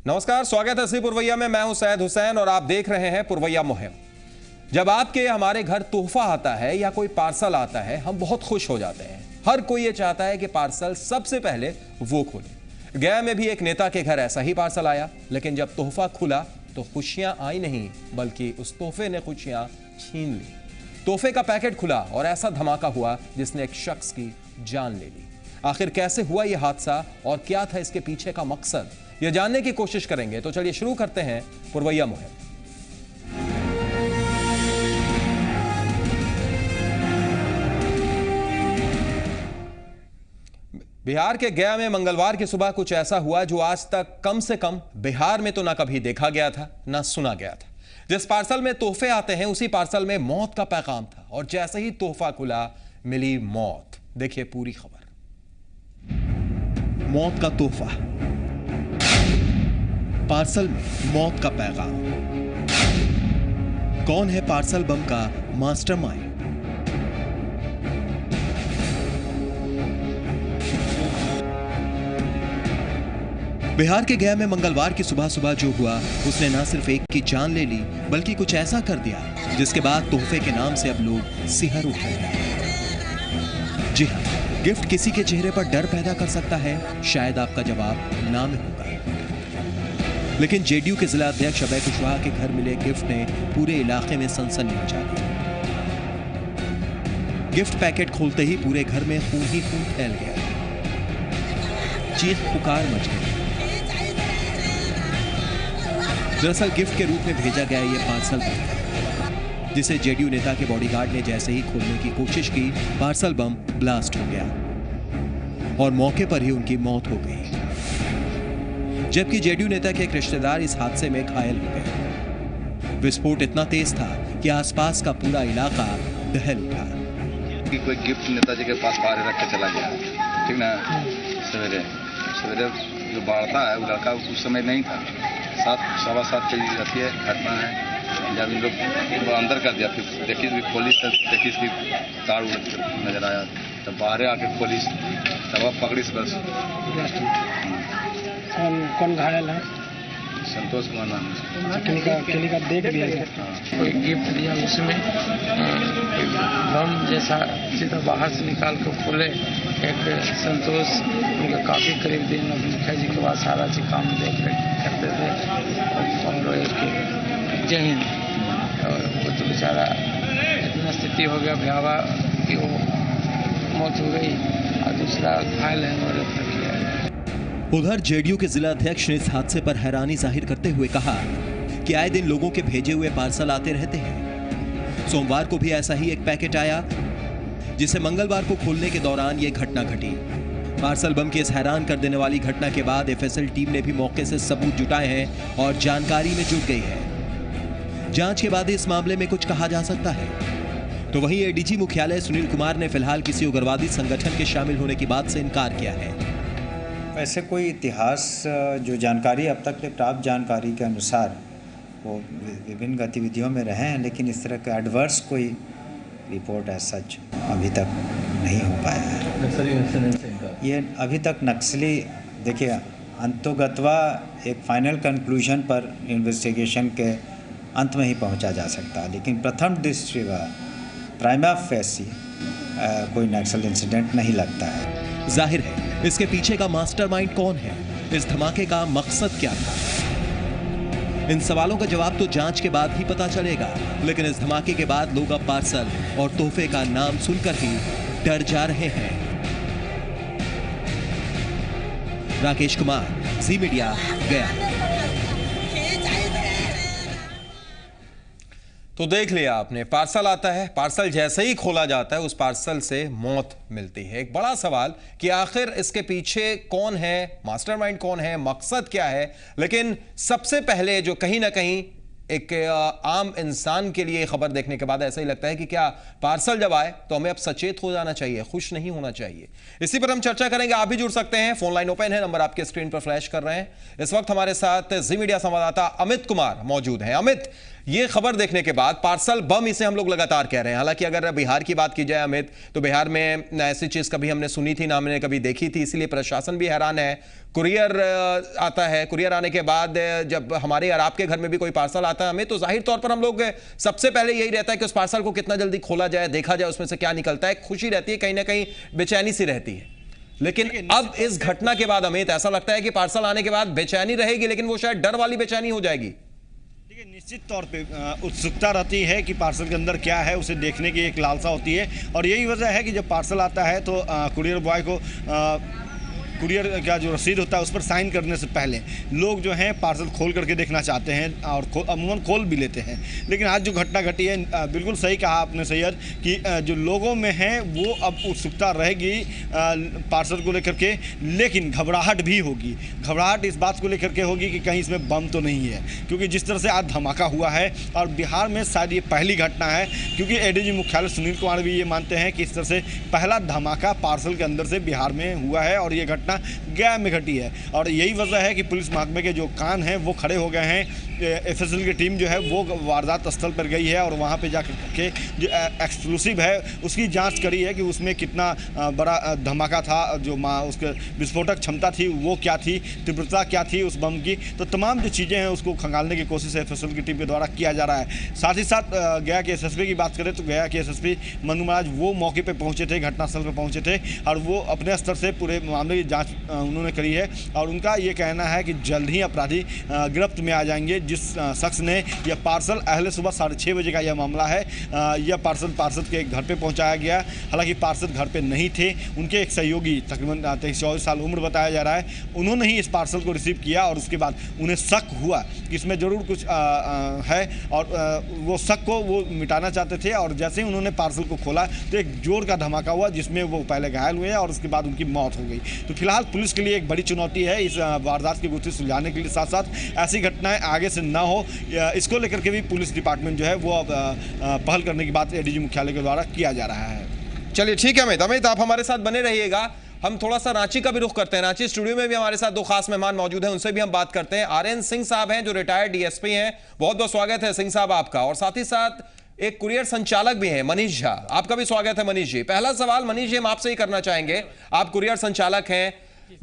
नमस्कार, स्वागत है सी पुरवैया में। मैं हूं सैयद हुसैन और आप देख रहे हैं पुरवैया मुहिम। जब आपके हमारे घर तोहफा आता है या कोई पार्सल आता है, हम बहुत खुश हो जाते हैं। हर कोई ये चाहता है कि पार्सल सबसे पहले वो खोले। गया में भी एक नेता के घर ऐसा ही पार्सल आया, लेकिन जब तोहफा खुला तो खुशियां आई नहीं, बल्कि उस तोहफे ने खुशियां छीन ली। तोहफे का पैकेट खुला और ऐसा धमाका हुआ जिसने एक शख्स की जान ले ली। आखिर कैसे हुआ यह हादसा और क्या था इसके पीछे का मकसद, यह जानने की कोशिश करेंगे। तो चलिए शुरू करते हैं पुरवैया मुहिम। बिहार के गया में मंगलवार की सुबह कुछ ऐसा हुआ जो आज तक कम से कम बिहार में तो ना कभी देखा गया था, ना सुना गया था। जिस पार्सल में तोहफे आते हैं, उसी पार्सल में मौत का पैगाम था और जैसे ही तोहफा खुला, मिली मौत। देखिए पूरी खबर। मौत का तोहफा, पार्सल में मौत का पैगाम। कौन है पार्सल बम का मास्टरमाइंड? बिहार के गया में मंगलवार की सुबह सुबह जो हुआ, उसने ना सिर्फ एक की जान ले ली, बल्कि कुछ ऐसा कर दिया जिसके बाद तोहफे के नाम से अब लोग सिहर उठ रहे हैं। जी हाँ, गिफ्ट किसी के चेहरे पर डर पैदा कर सकता है। शायद आपका जवाब ना में होगा, लेकिन जेडीयू के जिला अध्यक्ष अभय कुशवाहा के घर मिले गिफ्ट ने पूरे इलाके में सनसनी मचा दी। गिफ्ट पैकेट खोलते ही पूरे घर में खून ही खून फैल गया, चीख पुकार मच गई। दरअसल गिफ्ट के रूप में भेजा गया ये पार्सल बम, जिसे जेडीयू नेता के बॉडीगार्ड ने जैसे ही खोलने की कोशिश की, पार्सल बम ब्लास्ट हो गया और मौके पर ही उनकी मौत हो गई। जबकि जेडीयू नेता के एक रिश्तेदार इस हादसे में घायल हो गए। विस्फोट इतना तेज था कि आसपास का पूरा इलाका दहल उठा। कि कोई गिफ्ट नेताजी के पास बाहर रख के चला गया, ठीक ना। सवेरे सवेरे जो बाढ़ता है वो लड़का उस समय नहीं था। 7:15 बजे रहती है घटना है। जब इन लोग अंदर कर दिया, फिर देखी पुलिस देखी, इसकी तार नजर आया, तब बाहर आके पुलिस तब पकड़ी बस। कौन घायल है? संतोष कुमार नाम है। क्लिनिक का देख दिया। कोई गिफ्ट दिया, उसमें बम जैसा सीधा बाहर से निकाल कर खोले। एक संतोष उनके काफ़ी करीब दिन मुखिया जी के बाद सारा चीज काम देख करते थे और एक जय हिंद। और वो तो बेचारा इतना स्थिति हो गया भयावह कि वो मौत हो गई और दूसरा घायल है और रेफर किया है। उधर जेडीयू के जिला अध्यक्ष ने इस हादसे पर हैरानी जाहिर करते हुए कहा कि आए दिन लोगों के भेजे हुए पार्सल आते रहते हैं। सोमवार को भी ऐसा ही एक पैकेट आया, जिसे मंगलवार को खोलने के दौरान यह घटना घटी। पार्सल बम की इस हैरान कर देने वाली घटना के बाद एफएसएल टीम ने भी मौके से सबूत जुटाए हैं और जानकारी में जुट गई है। जांच के बाद इस मामले में कुछ कहा जा सकता है। तो वहीं एडीजी मुख्यालय सुनील कुमार ने फिलहाल किसी उग्रवादी संगठन के शामिल होने की बात से इनकार किया है। वैसे कोई इतिहास, जो जानकारी अब तक प्राप्त जानकारी के अनुसार वो विभिन्न गतिविधियों में रहे हैं, लेकिन इस तरह का एडवर्स कोई रिपोर्ट है सच अभी तक नहीं हो पाया है। ये अभी तक नक्सली, देखिए अंतोगत्वा एक फाइनल कंक्लूजन पर इन्वेस्टिगेशन के अंत में ही पहुंचा जा सकता है, लेकिन प्रथम दृष्टि प्राइमा फेसी कोई नक्सल इंसिडेंट नहीं लगता है। जाहिर है इसके पीछे का मास्टरमाइंड कौन है, इस धमाके का मकसद क्या था? इन सवालों का जवाब तो जांच के बाद ही पता चलेगा, लेकिन इस धमाके के बाद लोग अब पार्सल और तोहफे का नाम सुनकर ही डर जा रहे हैं। राकेश कुमार, जी मीडिया, गया। तो देख लिया आपने, पार्सल आता है, पार्सल जैसे ही खोला जाता है उस पार्सल से मौत मिलती है। एक बड़ा सवाल कि आखिर इसके पीछे कौन है, मास्टरमाइंड कौन है, मकसद क्या है। लेकिन सबसे पहले जो कहीं ना कहीं एक आम इंसान के लिए खबर देखने के बाद ऐसा ही लगता है कि क्या पार्सल जब आए तो हमें अब सचेत हो जाना चाहिए, खुश नहीं होना चाहिए। इसी पर हम चर्चा करेंगे। आप भी जुड़ सकते हैं, फोन लाइन ओपन है, नंबर आपके स्क्रीन पर फ्लैश कर रहे हैं। इस वक्त हमारे साथ जी मीडिया संवाददाता अमित कुमार मौजूद हैं। अमित, ये खबर देखने के बाद पार्सल बम इसे हम लोग लगातार कह रहे हैं। हालांकि अगर बिहार की बात की जाए अमित, तो बिहार में ऐसी चीज कभी हमने सुनी थी ना हमने कभी देखी थी, इसलिए प्रशासन भी हैरान है। कुरियर आता है, कुरियर आने के बाद जब हमारे और आपके घर में भी कोई पार्सल आता है हमें, तो जाहिर तौर पर हम लोग सबसे पहले यही रहता है कि उस पार्सल को कितना जल्दी खोला जाए, देखा जाए उसमें से क्या निकलता है। खुशी रहती है, कहीं ना कहीं बेचैनी सी रहती है। लेकिन अब इस घटना के बाद अमित ऐसा लगता है कि पार्सल आने के बाद बेचैनी रहेगी, लेकिन वो शायद डर वाली बेचैनी हो जाएगी। देखिए, निश्चित तौर पे उत्सुकता रहती है कि पार्सल के अंदर क्या है, उसे देखने की एक लालसा होती है। और यही वजह है कि जब पार्सल आता है तो कुरियर बॉय को कुरियर का जो रसीद होता है उस पर साइन करने से पहले लोग जो हैं पार्सल खोल करके देखना चाहते हैं और अमूमन खोल भी लेते हैं। लेकिन आज जो घटना घटी है, बिल्कुल सही कहा आपने सैयद कि जो लोगों में है वो अब उत्सुकता रहेगी पार्सल को लेकर के, लेकिन घबराहट भी होगी। घबराहट इस बात को लेकर के होगी कि कहीं इसमें बम तो नहीं है, क्योंकि जिस तरह से आज धमाका हुआ है और बिहार में शायद ये पहली घटना है, क्योंकि एडीजी मुख्यालय सुनील कुमार भी ये मानते हैं कि इस तरह से पहला धमाका पार्सल के अंदर से बिहार में हुआ है और ये घटना गया में घटी है। और यही वजह है कि पुलिस महकमे के जो कान हैं वो खड़े हो गए हैं। एफएसएल की टीम जो है वो वारदात स्थल पर गई है और वहाँ पे जाकर के जो एक्सप्लोसिव है उसकी जांच करी है कि उसमें कितना बड़ा धमाका था, जो उसके विस्फोटक क्षमता थी वो क्या थी, तीव्रता क्या थी उस बम की। तो तमाम जो चीज़ें हैं उसको खंगालने की कोशिश एफएसएल की टीम के द्वारा किया जा रहा है। साथ ही साथ गया के एसएसपी की बात करें तो गया के एसएसपी मनु महाराज वो मौके पर पहुँचे थे, घटनास्थल पर पहुँचे थे और वो अपने स्तर से पूरे मामले की जाँच उन्होंने करी है। और उनका ये कहना है कि जल्द ही अपराधी गिरफ्त में आ जाएंगे। जिस शख्स ने यह पार्सल अहले सुबह 6:30 बजे का यह मामला है, यह पार्सल के घर पे पहुंचाया गया। हालांकि पार्सल घर पे नहीं थे, उनके एक सहयोगी तकरीबन 23-24 साल उम्र बताया जा रहा है, उन्होंने ही इस पार्सल को रिसीव किया और उसके बाद उन्हें शक हुआ कि इसमें ज़रूर कुछ है और वो शक को वो मिटाना चाहते थे। और जैसे ही उन्होंने पार्सल को खोला तो एक जोर का धमाका हुआ जिसमें वो पहले घायल हुए और उसके बाद उनकी मौत हो गई। तो फिलहाल पुलिस के लिए एक बड़ी चुनौती है इस वारदात की गुत्थी सुलझाने के लिए, साथ साथ ऐसी घटनाएं आगे से ना हो, इसको लेकर के भी पुलिस डिपार्टमेंट जो है वो अब पहल करने की बात एडीजी मुख्यालय के द्वारा किया जा रहा है। चलिए ठीक है अमित, आप हमारे साथ बने रहिएगा। हम थोड़ा सा रांची का भी रुख करते हैं। रांची स्टूडियो में भी हमारे साथ दो खास मेहमान मौजूद हैं, उनसे भी हम बात करते हैं। आरएन सिंह साहब हैं जो रिटायर्ड डीएसपी हैं, बहुत बहुत स्वागत है सिंह साहब आपका। और साथ ही साथ एक कुरियर संचालक भी हैं मनीष झा, आपका भी स्वागत है मनीष जी। पहला सवाल मनीष जी हम आपसे ही करना चाहेंगे, आप कुरियर संचालक हैं,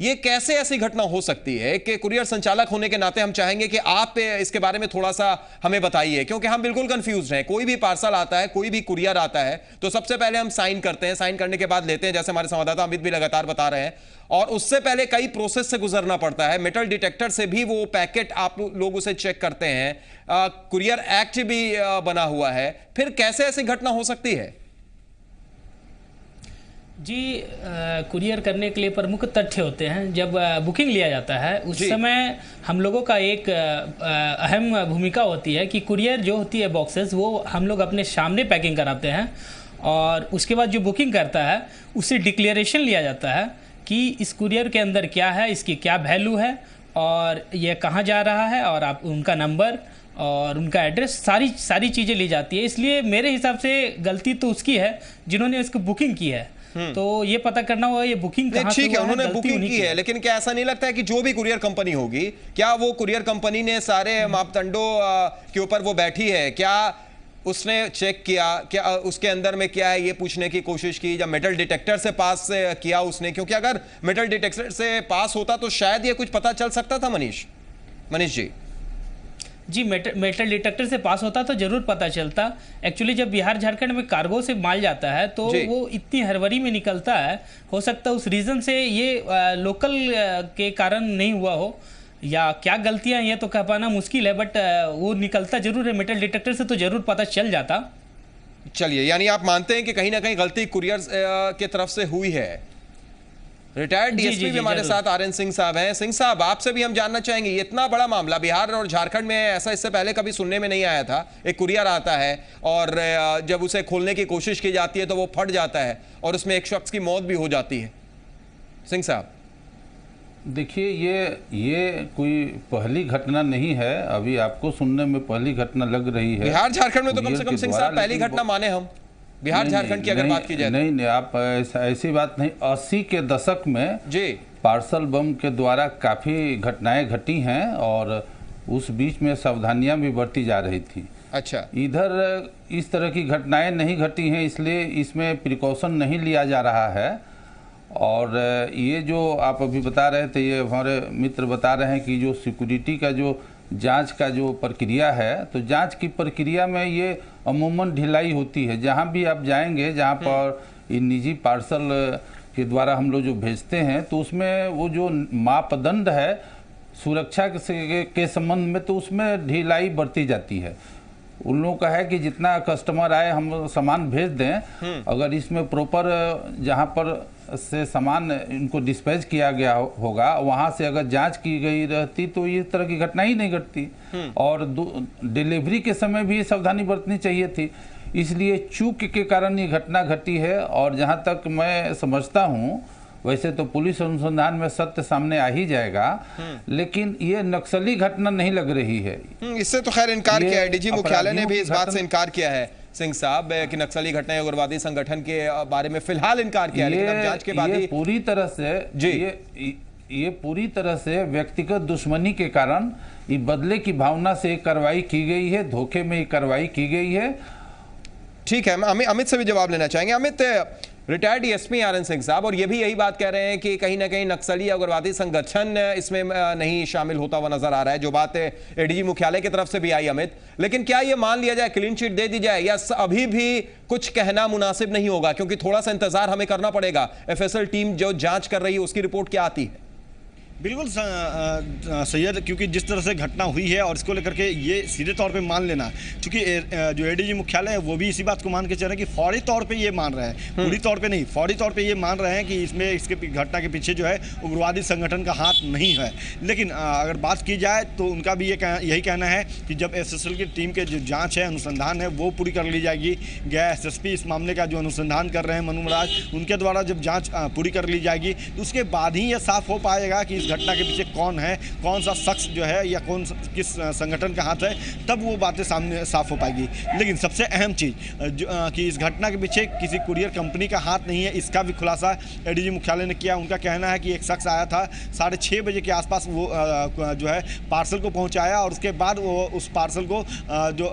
ये कैसे ऐसी घटना हो सकती है कि कुरियर संचालक होने के नाते हम चाहेंगे कि आप इसके बारे में थोड़ा सा हमें बताइए, क्योंकि हम बिल्कुल कंफ्यूज हैं। कोई भी पार्सल आता है, कोई भी कुरियर आता है तो सबसे पहले हम साइन करते हैं, साइन करने के बाद लेते हैं, जैसे हमारे संवाददाता अमित भी लगातार बता रहे हैं, और उससे पहले कई प्रोसेस से गुजरना पड़ता है। मेटल डिटेक्टर से भी वो पैकेट आप लोग उसे चेक करते हैं, कुरियर एक्ट भी बना हुआ है, फिर कैसे ऐसी घटना हो सकती है? जी, कुरियर करने के लिए प्रमुख तथ्य होते हैं। जब बुकिंग लिया जाता है उस समय हम लोगों का एक अहम भूमिका होती है कि कुरियर जो होती है बॉक्सेस वो हम लोग अपने सामने पैकिंग कराते हैं और उसके बाद जो बुकिंग करता है उससे डिक्लेरेशन लिया जाता है कि इस कुरियर के अंदर क्या है, इसकी क्या वैल्यू है और ये कहाँ जा रहा है, और आप उनका नंबर और उनका एड्रेस, सारी चीज़ें ली जाती है। इसलिए मेरे हिसाब से गलती तो उसकी है जिन्होंने इसको बुकिंग की है। तो ये पता करना होगा ये बुकिंग कहाँ से हुआ है। उन्होंने बुकिंग की है, लेकिन क्या ऐसा नहीं लगता है कि जो भी कुरियर कंपनी होगी, क्या वो कुरियर कंपनी ने सारे मापदंडों के ऊपर वो बैठी है? क्या उसने चेक किया, क्या उसके अंदर में क्या है ये पूछने की कोशिश की, जब मेटल डिटेक्टर से पास किया उसने? क्योंकि अगर मेटल डिटेक्टर से पास होता तो शायद ये कुछ पता चल सकता था। मनीष जी, मेटल डिटेक्टर से पास होता तो जरूर पता चलता। एक्चुअली जब बिहार झारखंड में कार्गो से माल जाता है तो वो इतनी हड़बड़ी में निकलता है, हो सकता है उस रीज़न से ये लोकल के कारण नहीं हुआ हो, या क्या गलतियां ये तो कह पाना मुश्किल है, बट वो निकलता जरूर है। मेटल डिटेक्टर से तो जरूर पता चल जाता। चलिए, यानी आप मानते हैं कि कहीं ना कहीं गलती कुरियर की तरफ से हुई है। रिटायर्ड डीएसपी भी हमारे साथ आरएन सिंह साहब हैं। सिंह साहब, आपसे भी हम जानना चाहेंगे, ये इतना बड़ा मामला बिहार और झारखंड में ऐसा इससे पहले कभी सुनने में नहीं आया था। एक कुरियर आता है और जब उसे खोलने की कोशिश की जाती है तो वो फट जाता है और उसमें एक शख्स की मौत भी हो जाती है। सिंह साहब देखिए, ये कोई पहली घटना नहीं है, अभी आपको सुनने में पहली घटना लग रही है। बिहार झारखंड में तो कम से कम सिंह साहब पहली घटना माने हम, बिहार झारखंड की अगर बात की जाए। नहीं, आप ऐसी बात नहीं। 80 के दशक में जी पार्सल बम के द्वारा काफ़ी घटनाएं घटी हैं और उस बीच में सावधानियां भी बरती जा रही थी। अच्छा, इधर इस तरह की घटनाएं नहीं घटी हैं, इसलिए इसमें प्रिकॉशन नहीं लिया जा रहा है। और ये जो आप अभी बता रहे थे, ये हमारे मित्र बता रहे हैं कि जो सिक्योरिटी का जो जांच का जो प्रक्रिया है, तो जांच की प्रक्रिया में ये अमूमन ढिलाई होती है। जहां भी आप जाएंगे, जहां पर ये निजी पार्सल के द्वारा हम लोग जो भेजते हैं, तो उसमें वो जो मापदंड है सुरक्षा के संबंध में, तो उसमें ढिलाई बरती जाती है। उन लोगों का है कि जितना कस्टमर आए हम सामान भेज दें, अगर इसमें प्रॉपर जहां पर से सामान इनको डिस्पैच किया गया होगा, वहां से अगर जांच की गई रहती तो ये तरह की घटना ही नहीं घटती। और डिलीवरी के समय भी सावधानी बरतनी चाहिए थी, इसलिए चूक के कारण ये घटना घटी है। और जहां तक मैं समझता हूं, वैसे तो पुलिस अनुसंधान में सत्य सामने आ ही जाएगा, लेकिन ये नक्सली घटना नहीं लग रही है। इससे तो खैर इनकार किया है, डीजी मुख्यालय ने भी इस बात से इनकार किया है सिंह साहब कि नक्सली घटना उग्रवादी संगठन के बारे में फिलहाल इनकार किया है, लेकिन अब जांच के बाद ही पूरी तरह से ये पूरी तरह से व्यक्तिगत दुश्मनी के कारण ये बदले की भावना से कार्रवाई की गई है, धोखे में ये कार्रवाई की गई है। ठीक है, हम अमित से भी जवाब लेना चाहेंगे। Amit, retired DSP RN. Singh साहब और ये भी यही बात कह रहे हैं कि कहीं ना कहीं नक्सली या उग्रवादी संगठन इसमें नहीं शामिल होता हुआ नजर आ रहा है, जो बात एडीजी मुख्यालय की तरफ से भी आई। अमित, लेकिन क्या ये मान लिया जाए, क्लीन चिट दे दी जाए, या अभी भी कुछ कहना मुनासिब नहीं होगा, क्योंकि थोड़ा सा इंतजार हमें करना पड़ेगा। एफएसएल टीम जो जांच कर रही है उसकी रिपोर्ट क्या आती है? बिल्कुल सैयद, क्योंकि जिस तरह से घटना हुई है और इसको लेकर के ये सीधे तौर पे मान लेना, क्योंकि जो एडीजी मुख्यालय है वो भी इसी बात को मान के चल रहे हैं कि फौरी तौर पे ये मान रहे हैं, पूरी तौर पे नहीं, फौरी तौर पे ये मान रहे हैं कि इसमें इसके घटना के पीछे जो है उग्रवादी संगठन का हाथ नहीं है। लेकिन अगर बात की जाए तो उनका भी यही कहना है कि जब एफएसएल की टीम के जो जाँच है, अनुसंधान है, वो पूरी कर ली जाएगी। गया एसएसपी इस मामले का जो अनुसंधान कर रहे हैं मनु महाराज, उनके द्वारा जब जाँच पूरी कर ली जाएगी तो उसके बाद ही ये साफ हो पाएगा कि घटना के पीछे कौन है, कौन सा शख्स जो है या किस संगठन का हाथ है, तब वो बातें सामने साफ हो पाएगी। लेकिन सबसे अहम चीज़ कि इस घटना के पीछे किसी कुरियर कंपनी का हाथ नहीं है, इसका भी खुलासा एडीजी मुख्यालय ने किया। उनका कहना है कि एक शख्स आया था 6:30 बजे के आसपास, वो जो है पार्सल को पहुंचाया और उसके बाद वो उस पार्सल को जो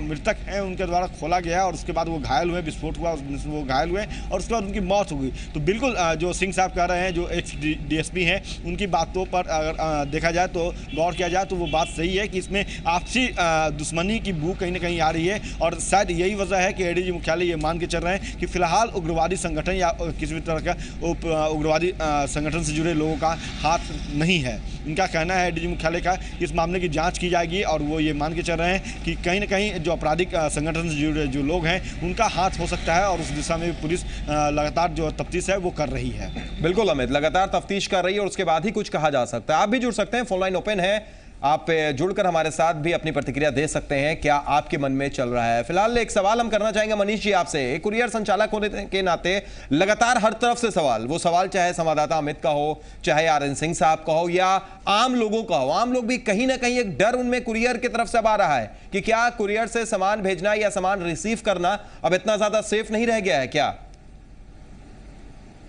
मृतक हैं उनके द्वारा खोला गया और उसके बाद वो घायल हुए, विस्फोट हुआ, वो घायल हुए और उसके बाद उनकी मौत हो गई। तो बिल्कुल जो सिंह साहब कह रहे हैं, जो एक्स डीएसपी हैं, उनकी बातों पर अगर देखा जाए तो गौर किया जाए तो वो बात सही है कि इसमें आपसी दुश्मनी की बू कहीं ना कहीं आ रही है। और शायद यही वजह है कि एडीजी मुख्यालय ये मान के चल रहे हैं कि फिलहाल उग्रवादी संगठन या किसी भी तरह का उग्रवादी संगठन से जुड़े लोगों का हाथ नहीं है। इनका कहना है एडीजी मुख्यालय का, इस मामले की जांच की जाएगी और वो ये मान के चल रहे हैं कि कहीं ना कहीं जो आपराधिक संगठन से जुड़े जो लोग हैं उनका हाथ हो सकता है और उस दिशा में पुलिस लगातार जो तफ्तीश है वो कर रही है। बिल्कुल अमित, लगातार तफ्तीश कर रही है और उसके बाद ही कुछ कहा जा सकता है। आप भी जुड़ सकते हैं, फोन लाइन ओपन है, आप जुड़कर हमारे साथ भी अपनी प्रतिक्रिया दे सकते हैं, क्या आपके मन में चल रहा है। फिलहाल एक सवाल हम करना चाहेंगे मनीष जी आपसे, एक कुरियर संचालक होने के नाते लगातार हर तरफ से सवाल, वो सवाल चाहे संवाददाता अमित का हो, चाहे आर.एन. सिंह साहब का हो या आम लोगों का हो, आम लोग भी कहीं ना कहीं एक डर उनमें कुरियर की तरफ से अब आ रहा है कि क्या कुरियर से सामान भेजना या सामान रिसीव करना अब इतना ज्यादा सेफ नहीं रह गया है क्या?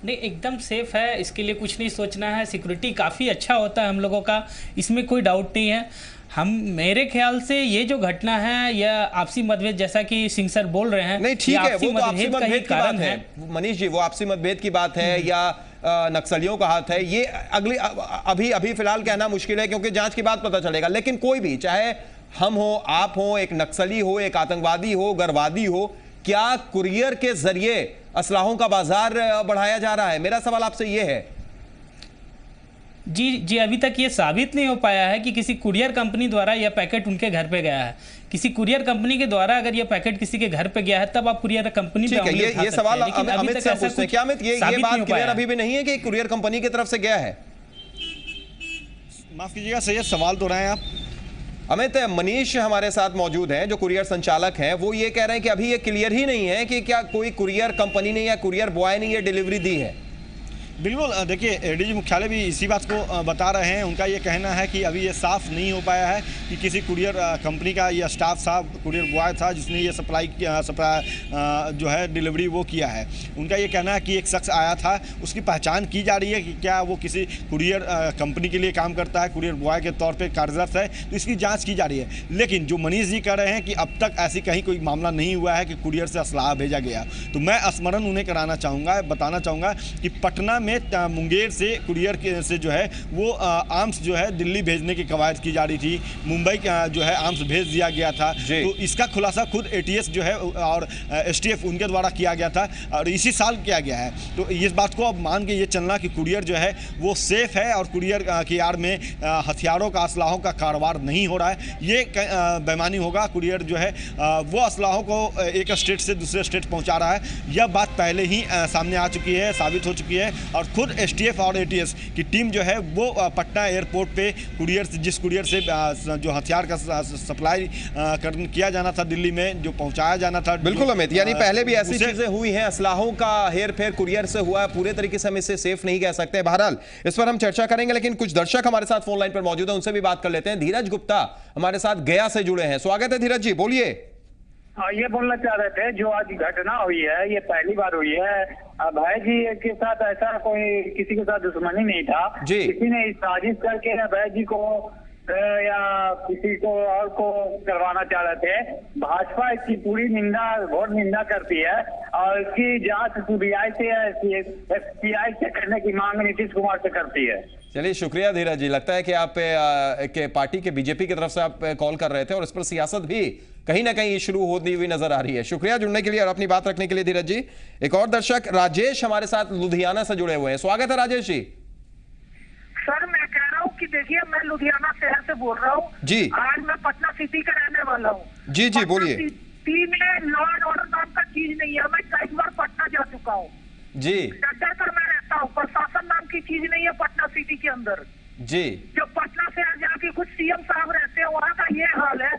नहीं, एकदम सेफ है, इसके लिए कुछ नहीं सोचना है। सिक्योरिटी काफ़ी अच्छा होता है हम लोगों का, इसमें कोई डाउट नहीं है। हम मेरे ख्याल से ये जो घटना है या आपसी मतभेद जैसा कि सिंह सर बोल रहे हैं, नहीं ठीक है, वो तो आपसी मतभेद की बात है मनीष जी, वो आपसी मतभेद की बात है या नक्सलियों का हाथ है, ये अभी फिलहाल कहना मुश्किल है क्योंकि जांच के बाद पता चलेगा। लेकिन कोई भी, चाहे हम हो, आप हो, एक नक्सली हो, एक आतंकवादी हो, उग्रवादी हो, क्या कुरियर के जरिए असलाहों का बाजार बढ़ाया जा रहा है? मेरा सवाल आपसे यह है। जी, अभी तक ये साबित नहीं हो पाया है कि किसी कुरियर कंपनी द्वारा यह पैकेट उनके घर पे गया है। किसी कुरियर कंपनी के द्वारा अगर ये पैकेट किसी के घर पे गया है तब आप कुरियर कंपनी पे उंगली उठा सकते हैं। ये सवाल अमित से पूछते हैं, क्या अमित ये बात क्लियर अभी भी नहीं है कि कुरियर कंपनी की तरफ से गया है? माफ कीजिएगा सैयद, सवाल तो रहे हैं आप। अमित, मनीष हमारे साथ मौजूद हैं जो कुरियर संचालक हैं, वो ये कह रहे हैं कि अभी ये क्लियर ही नहीं है कि क्या कोई कुरियर कंपनी ने या कुरियर बॉय ने ये डिलीवरी दी है। बिल्कुल, देखिए एडीजी मुख्यालय भी इसी बात को बता रहे हैं। उनका ये कहना है कि अभी ये साफ नहीं हो पाया है कि किसी कुरियर कंपनी का या स्टाफ साहब कुरियर बॉय था जिसने ये सप्लाई जो है डिलीवरी वो किया है। उनका ये कहना है कि एक शख्स आया था, उसकी पहचान की जा रही है कि क्या वो किसी कुरियर कंपनी के लिए काम करता है, कुरियर बॉय के तौर पर कार्यरत है, तो इसकी जाँच की जा रही है। लेकिन जो मनीष जी कह रहे हैं कि अब तक ऐसी कहीं कोई मामला नहीं हुआ है कि कुरियर से असलाह भेजा गया, तो मैं स्मरण उन्हें कराना चाहूँगा, बताना चाहूँगा कि पटना में मुंगेर से कुरियर से जो है वो आर्म्स जो है दिल्ली भेजने की कवायद की जा रही थी, मुंबई जो है आर्म्स भेज दिया गया था। तो इसका खुलासा खुद एटीएस जो है और एसटीएफ उनके द्वारा किया गया था और इसी साल किया गया है। तो इस बात को अब मान के ये चलना कि कुरियर जो है वो सेफ है और कुरियर की आड़ में हथियारों का असलाहों का कारोबार नहीं हो रहा है, ये बेईमानी होगा। कुरियर जो है वो असलाहों को एक स्टेट से दूसरे स्टेट पहुँचा रहा है, यह बात पहले ही सामने आ चुकी है, साबित हो चुकी है। और खुद एसटीएफ और एटीएस की टीम जो है वो पटना एयरपोर्ट पे कुरियर से जिस कुरियर से जो हथियार का सप्लाई किया जाना था दिल्ली में, जो पहुंचाया जाना था। बिल्कुल अमित, यानी पहले भी ऐसी चीजें हुई हैं, असलाहों का हेर फेर कुरियर से हुआ है, पूरे तरीके से हम इसे सेफ नहीं कह सकते। बहरहाल इस पर हम चर्चा करेंगे, लेकिन कुछ दर्शक हमारे साथ फोन लाइन पर मौजूद है, उनसे भी बात कर लेते हैं। धीरज गुप्ता हमारे साथ गया से जुड़े हैं, स्वागत है धीरज जी, बोलिए। हाँ, ये बोलना चाह रहे थे, जो आज घटना हुई है ये पहली बार हुई है। भाई जी के साथ ऐसा कोई किसी के साथ दुश्मनी नहीं था, किसी ने साजिश करके भाई जी को या किसी को और को करवाना चाह रहे थे। भाजपा इसकी पूरी निंदा, घोर निंदा करती है और इसकी जांच सीबीआई से एफसीआई से करने की मांग नीतीश कुमार से करती है। चलिए शुक्रिया धीरज जी, लगता है कि आप के पार्टी के बीजेपी की तरफ से आप कॉल कर रहे थे और इस पर सियासत भी कहीं ना कहीं शुरू होती हुई नजर आ रही है। शुक्रिया जुड़ने के लिए और अपनी बात रखने के लिए धीरज जी। एक और दर्शक राजेश हमारे साथ लुधियाना से जुड़े हुए हैं, स्वागत है राजेश जी। सर मैं कह रहा हूँ कि देखिए मैं लुधियाना शहर से बोल रहा हूँ जी, आज मैं पटना सिटी का रहने वाला हूँ। जी जी बोलिए। सिटी में लॉ एंड ऑर्डर नाम का चीज नहीं है, मैं कई बार पटना जा चुका हूँ जी, डर कर मैं रहता हूँ। प्रशासन नाम की चीज नहीं है पटना सिटी के अंदर जी। जो पटना से जाके कुछ सीएम साहब रहते हैं वहाँ का ये हाल है,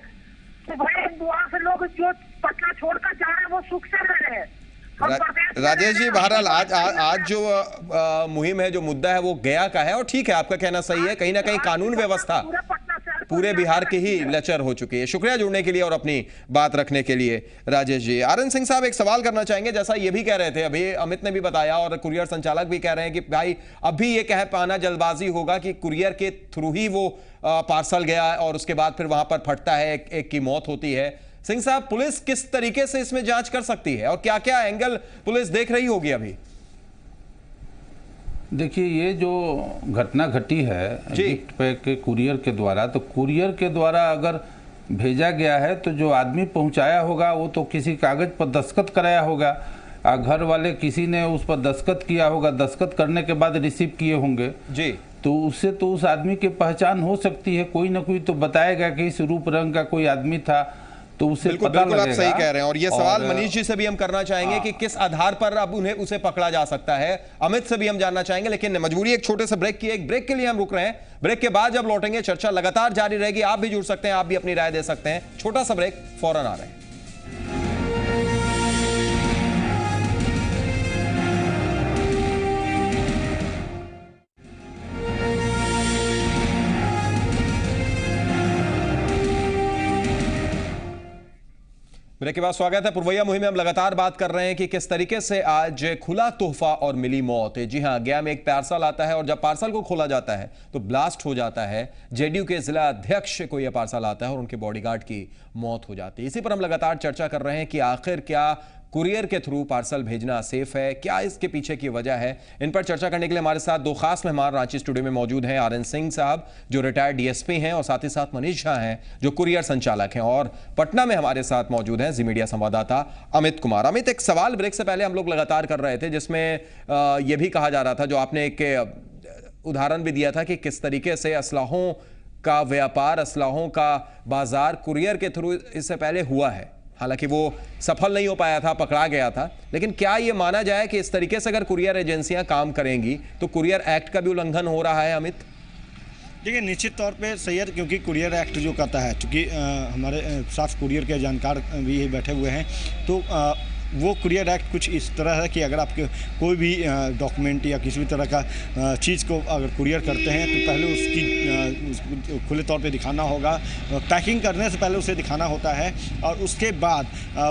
तो भाई वहाँ से लोग जो पटना छोड़कर जा रहे हैं वो सुख से रह रहे हैं। राजेश जी बहरहाल आज जो मुहिम है, जो मुद्दा है वो गया का है और ठीक है, आपका कहना सही है, कहीं ना कहीं कानून व्यवस्था पूरे बिहार की ही लचर हो चुकी है। शुक्रिया जुड़ने के लिए और अपनी बात रखने के लिए राजेश जी। आरएन सिंह साहब एक सवाल करना चाहेंगे, जैसा ये भी कह रहे थे, अभी अमित ने भी बताया और कुरियर संचालक भी कह रहे हैं कि भाई अभी ये कह पाना जल्दबाजी होगा कि कुरियर के थ्रू ही वो पार्सल गया और उसके बाद फिर वहां पर फटता है, एक की मौत होती है। सिंह साहब, पुलिस किस तरीके से इसमें जांच कर सकती है और क्या क्या एंगल पुलिस देख रही होगी अभी? देखिए, ये जो घटना घटी है गिफ्ट पैक के कुरियर के द्वारा, तो कुरियर के द्वारा अगर भेजा गया है तो जो आदमी पहुंचाया होगा वो तो किसी कागज पर दस्तखत कराया होगा, घर वाले किसी ने उस पर दस्तखत किया होगा, दस्तखत करने के बाद रिसीव किए होंगे जी, तो उससे तो उस आदमी की पहचान हो सकती है, कोई ना कोई तो बताएगा कि इस रूप रंग का कोई आदमी था, तो उसे बिल्कुल आप सही कह रहे हैं। और ये सवाल मनीष जी से भी हम करना चाहेंगे कि किस आधार पर अब उसे पकड़ा जा सकता है, अमित से भी हम जानना चाहेंगे, लेकिन मजबूरी एक छोटे से ब्रेक की, एक ब्रेक के लिए हम रुक रहे हैं। ब्रेक के बाद जब लौटेंगे चर्चा लगातार जारी रहेगी, आप भी जुड़ सकते हैं, आप भी अपनी राय दे सकते हैं। छोटा सा ब्रेक, फौरन आ रहे हैं। ब्रेक के बाद स्वागत है। पुरवैया मुहिम में हम लगातार बात कर रहे हैं कि किस तरीके से आज खुला तोहफा और मिली मौत। जी हां, गया में एक पार्सल आता है और जब पार्सल को खोला जाता है तो ब्लास्ट हो जाता है। जेडीयू के जिला अध्यक्ष को यह पार्सल आता है और उनके बॉडीगार्ड की मौत हो जाती है। इसी पर हम लगातार चर्चा कर रहे हैं कि आखिर क्या कुरियर के थ्रू पार्सल भेजना सेफ है, क्या इसके पीछे की वजह है। इन पर चर्चा करने के लिए हमारे साथ दो खास मेहमान रांची स्टूडियो में मौजूद हैं। आरएन सिंह साहब जो रिटायर्ड डीएसपी हैं और साथ ही साथ मनीष झा हैं जो कुरियर संचालक हैं, और पटना में हमारे साथ मौजूद हैं जी मीडिया संवाददाता अमित कुमार। अमित, एक सवाल ब्रेक से पहले हम लोग लगातार कर रहे थे जिसमें यह भी कहा जा रहा था, जो आपने एक उदाहरण भी दिया था कि किस तरीके से असलाहों का व्यापार, असलाहों का बाजार कुरियर के थ्रू इससे पहले हुआ है। हालांकि वो सफल नहीं हो पाया था, पकड़ा गया था, लेकिन क्या ये माना जाए कि इस तरीके से अगर कुरियर एजेंसियां काम करेंगी तो कुरियर एक्ट का भी उल्लंघन हो रहा है? अमित, देखिए निश्चित तौर पे सही है, क्योंकि कुरियर एक्ट जो कहता है, चूँकि हमारे साफ कुरियर के जानकार भी बैठे हुए हैं, तो वो कुरियर एक्ट कुछ इस तरह है कि अगर आपके कोई भी डॉक्यूमेंट या किसी भी तरह का चीज़ को अगर कुरियर करते हैं तो पहले उसकी खुले तौर पे दिखाना होगा, पैकिंग करने से पहले उसे दिखाना होता है, और उसके बाद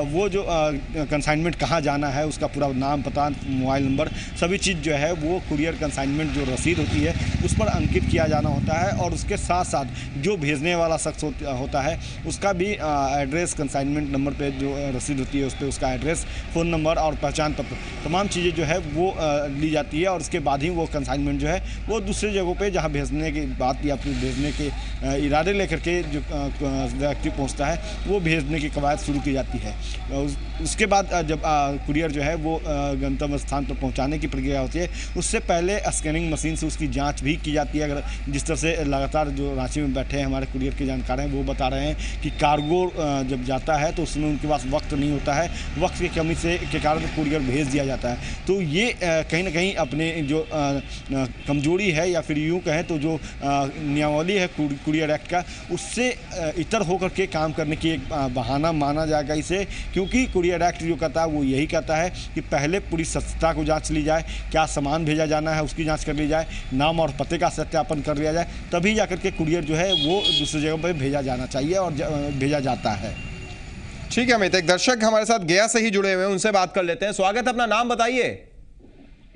वो जो कंसाइनमेंट कहाँ जाना है उसका पूरा नाम, पता, मोबाइल नंबर, सभी चीज़ जो है वो कुरियर कंसाइनमेंट जो रसीद होती है उस पर अंकित किया जाना होता है। और उसके साथ साथ जो भेजने वाला शख्स होता है उसका भी एड्रेस, कंसाइनमेंट नंबर पे जो रसीद होती है उस पर उसका एड्रेस, फ़ोन नंबर और पहचान पत्र, तमाम चीज़ें जो है वो ली जाती है। और उसके बाद ही वो कंसाइनमेंट जो है वो दूसरी जगहों पे जहाँ भेजने की बात या फिर भेजने के इरादे लेकर के जो व्यक्ति पहुँचता है वो भेजने की कवायद शुरू की जाती है। उसके बाद जब कुरियर जो है वो गंतव्य स्थान पर पहुँचाने की प्रक्रिया होती है उससे पहले स्कैनिंग मशीन से उसकी जाँच भी की जाती है। अगर जिस तरह से लगातार जो रांची में बैठे हैं हमारे कुरियर के जानकार हैं वो बता रहे हैं कि कार्गो जब जाता है तो उसमें उनके पास वक्त नहीं होता है, वक्त की कमी के कारण कुरियर भेज दिया जाता है। तो ये कहीं ना कहीं अपने जो कमजोरी है या फिर यूँ कहें तो जो नियमावली है कुरियर एक्ट का उससे इतर होकर के काम करने की एक बहाना माना जाएगा इसे, क्योंकि कुरियर एक्ट जो कहता है वो यही कहता है कि पहले पूरी सत्यता को जांच ली जाए, क्या सामान भेजा जाना है उसकी जांच कर ली जाए, नाम और पते का सत्यापन कर लिया जाए, तभी जाकर के कुरियर जो है वो दूसरी जगह पर भेजा जाना चाहिए और भेजा जाता है। ठीक है अमित, एक दर्शक हमारे साथ गया से ही जुड़े हुए हैं, उनसे बात कर लेते हैं। स्वागत, अपना नाम बताइए।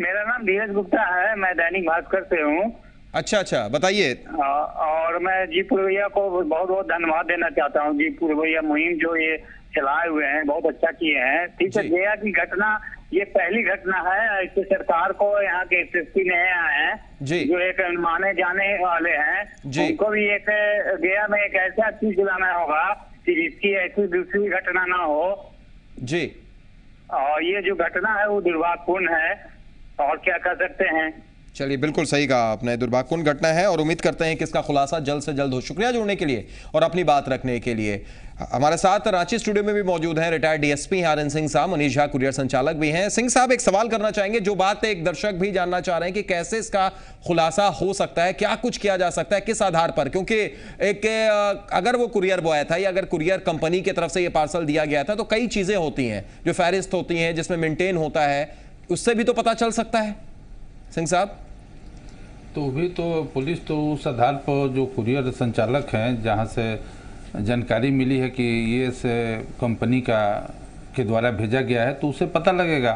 मेरा नाम धीरज गुप्ता है, मैं दैनिक भास्कर से हूँ। अच्छा, बताइए। और मैं जी पुरवैया को बहुत बहुत धन्यवाद देना चाहता हूँ। जी पुरवैया मुहिम जो ये चलाए हुए हैं बहुत अच्छा किए हैं। ठीक है, गया की घटना ये पहली घटना है, इससे सरकार को यहाँ के एसएसपी ने आए हैं जो एक माने जाने वाले हैं, उनको भी एक गया में एक ऐसा चीज दिलाना होगा कि जिसकी ऐसी दूसरी घटना ना हो जी। और ये जो घटना है वो दुर्भाग्यपूर्ण है, और क्या कर सकते हैं। चलिए, बिल्कुल सही कहा आपने, दुर्भाग्यपूर्ण घटना है और उम्मीद करते हैं कि इसका खुलासा जल्द से जल्द हो। शुक्रिया जुड़ने के लिए और अपनी बात रखने के लिए। हमारे साथ रांची स्टूडियो में भी मौजूद हैं रिटायर्ड डीएसपी आर.एन. सिंह साहब, मनीष झा कुरियर संचालक भी हैं। सिंह साहब, एक सवाल करना चाहेंगे, जो बात एक दर्शक भी जानना चाह रहे हैं कि कैसे इसका खुलासा हो सकता है, क्या कुछ किया जा सकता है, किस आधार पर? क्योंकि एक अगर वो कुरियर बॉय था या अगर कुरियर कंपनी की तरफ से ये पार्सल दिया गया था तो कई चीजें होती हैं जो फहरिस्त होती हैं जिसमें मेंटेन होता है, उससे भी तो पता चल सकता है सिंह साहब। तो भी तो पुलिस तो उस आधार पर जो कुरियर संचालक हैं जहां से जानकारी मिली है कि ये से कंपनी के द्वारा भेजा गया है तो उसे पता लगेगा,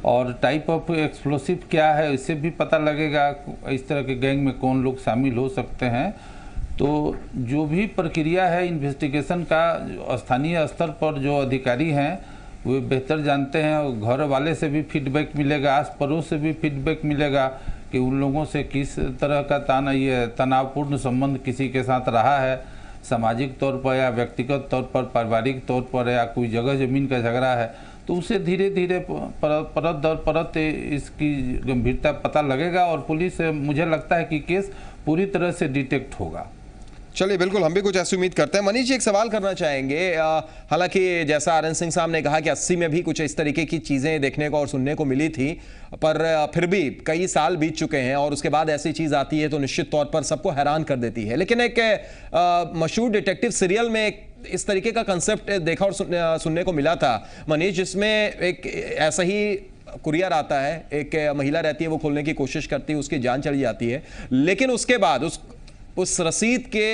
और टाइप ऑफ एक्सप्लोसिव क्या है इससे भी पता लगेगा, इस तरह के गैंग में कौन लोग शामिल हो सकते हैं। तो जो भी प्रक्रिया है इन्वेस्टिगेशन का, स्थानीय स्तर पर जो अधिकारी हैं वे बेहतर जानते हैं। घर वाले से भी फीडबैक मिलेगा, आस पड़ोस से भी फीडबैक मिलेगा कि उन लोगों से किस तरह का तनावपूर्ण संबंध किसी के साथ रहा है, सामाजिक तौर पर या व्यक्तिगत तौर पर, पारिवारिक तौर पर, या कोई जगह ज़मीन का झगड़ा है, तो उसे धीरे धीरे परत दर परत इसकी गंभीरता पता लगेगा और पुलिस, मुझे लगता है कि केस पूरी तरह से डिटेक्ट होगा। चलिए, बिल्कुल, हम भी कुछ ऐसी उम्मीद करते हैं। मनीष जी, एक सवाल करना चाहेंगे। हालांकि जैसा आर.एन. सिंह साहब ने कहा कि 80 में भी कुछ इस तरीके की चीज़ें देखने को और सुनने को मिली थी, पर फिर भी कई साल बीत चुके हैं और उसके बाद ऐसी चीज़ आती है तो निश्चित तौर पर सबको हैरान कर देती है। लेकिन एक मशहूर डिटेक्टिव सीरियल में एक इस तरीके का कंसेप्ट देखा और सुनने को मिला था मनीष, जिसमें एक ऐसा ही कुरियर आता है, एक महिला रहती है, वो खोलने की कोशिश करती है, उसकी जान चली जाती है, लेकिन उसके बाद उस रसीद के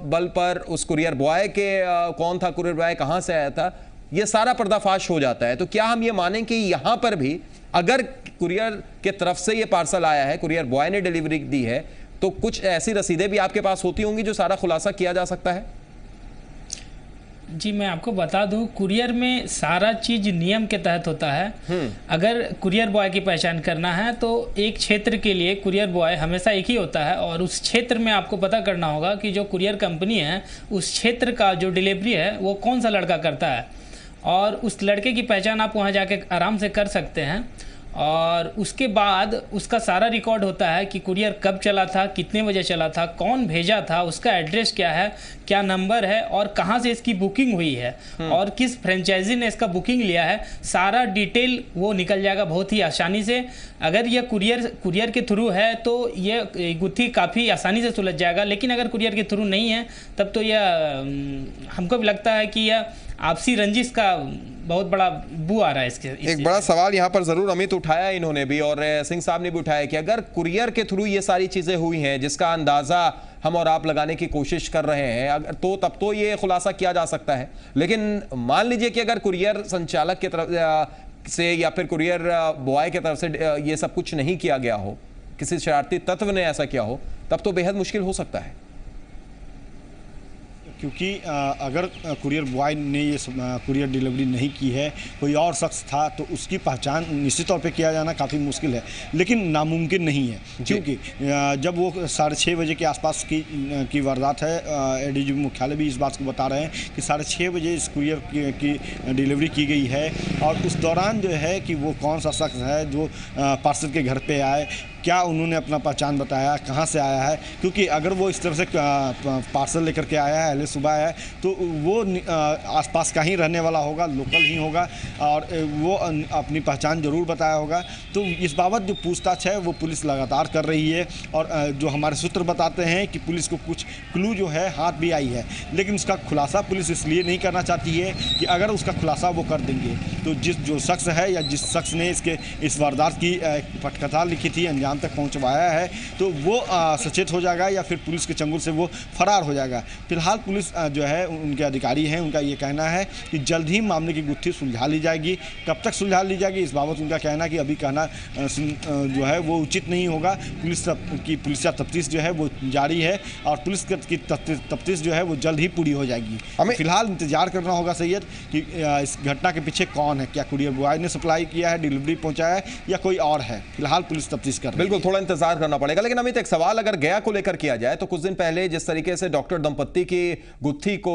बल पर उस कुरियर बॉय के कौन था कुरियर बॉय, कहां से आया था, ये सारा पर्दाफाश हो जाता है। तो क्या हम ये मानें कि यहां पर भी अगर कुरियर के तरफ से ये पार्सल आया है, कुरियर बॉय ने डिलीवरी दी है, तो कुछ ऐसी रसीदें भी आपके पास होती होंगी जो सारा खुलासा किया जा सकता है? जी, मैं आपको बता दूं, कुरियर में सारा चीज़ नियम के तहत होता है। अगर कुरियर बॉय की पहचान करना है तो एक क्षेत्र के लिए कुरियर बॉय हमेशा एक ही होता है, और उस क्षेत्र में आपको पता करना होगा कि जो कुरियर कंपनी है उस क्षेत्र का जो डिलीवरी है वो कौन सा लड़का करता है, और उस लड़के की पहचान आप वहाँ जाके आराम से कर सकते हैं। और उसके बाद उसका सारा रिकॉर्ड होता है कि कुरियर कब चला था, कितने बजे चला था, कौन भेजा था, उसका एड्रेस क्या है, क्या नंबर है, और कहाँ से इसकी बुकिंग हुई है, और किस फ्रेंचाइजी ने इसका बुकिंग लिया है, सारा डिटेल वो निकल जाएगा बहुत ही आसानी से। अगर यह कुरियर के थ्रू है तो ये गुत्थी काफ़ी आसानी से सुलझ जाएगा, लेकिन अगर कुरियर के थ्रू नहीं है तब तो यह हमको भी लगता है कि यह आपसी रंजिश का बहुत बड़ा बू आ रहा है इसके। एक बड़ा सवाल यहाँ पर जरूर अमित उठाया इन्होंने भी और सिंह साहब ने भी उठाया कि अगर कुरियर के थ्रू ये सारी चीजें हुई हैं जिसका अंदाजा हम और आप लगाने की कोशिश कर रहे हैं, अगर तो तब तो ये खुलासा किया जा सकता है। लेकिन मान लीजिए कि अगर कुरियर संचालक की तरफ से या फिर कुरियर बॉय की तरफ से ये सब कुछ नहीं किया गया हो, किसी शरारती तत्व ने ऐसा किया हो, तब तो बेहद मुश्किल हो सकता है। क्योंकि अगर कुरियर बॉय ने ये कुरियर डिलीवरी नहीं की है, कोई और शख्स था, तो उसकी पहचान निश्चित तौर पे किया जाना काफ़ी मुश्किल है, लेकिन नामुमकिन नहीं है। क्योंकि जब वो 6:30 बजे के आसपास की वारदात है, एडीजी मुख्यालय भी इस बात को बता रहे हैं कि 6:30 बजे इस कुरियर की डिलीवरी की गई है। और उस दौरान जो है कि वो कौन सा शख्स है जो पार्सल के घर पर आए, क्या उन्होंने अपना पहचान बताया, कहाँ से आया है। क्योंकि अगर वो इस तरह से पार्सल लेकर के आया है, सुबह है, तो वो आसपास का ही रहने वाला होगा, लोकल ही होगा और वो अपनी पहचान जरूर बताया होगा। तो इस बाबत जो पूछताछ है वो पुलिस लगातार कर रही है और जो हमारे सूत्र बताते हैं कि पुलिस को कुछ क्लू जो है हाथ भी आई है, लेकिन उसका खुलासा पुलिस इसलिए नहीं करना चाहती है कि अगर उसका खुलासा वो कर देंगे तो जो शख्स है या जिस शख्स ने इस वारदात की पटकथा लिखी थी, अंजाम तक पहुँचवाया है, तो वो सचेत हो जाएगा या फिर पुलिस के चंगुल से वो फरार हो जाएगा। फिलहाल पुलिस जो है उनके अधिकारी हैं, उनका ये कहना है कि जल्द ही मामले की गुत्थी सुलझा ली जाएगी। कब तक सुलझा ली जाएगी इस बाबत उनका कहना है कि अभी कहना जो है वो उचित नहीं होगा। पुलिस का तफ्तीश जो है वो जारी है और पुलिस की तफ्तीश जो है वो जल्द ही पूरी हो जाएगी। हमें फिलहाल इंतजार करना होगा सैयद कि इस घटना के पीछे कौन है, क्या कुरियर बॉय ने सप्लाई किया है, डिलीवरी पहुंचाया है या कोई और है। फिलहाल पुलिस तफ्तीश कर रही है। बिल्कुल, थोड़ा इंतजार करना पड़ेगा। लेकिन अमित, एक सवाल अगर गया को लेकर किया जाए तो कुछ दिन पहले जिस तरीके से डॉक्टर दंपत्ति की गुत्थी को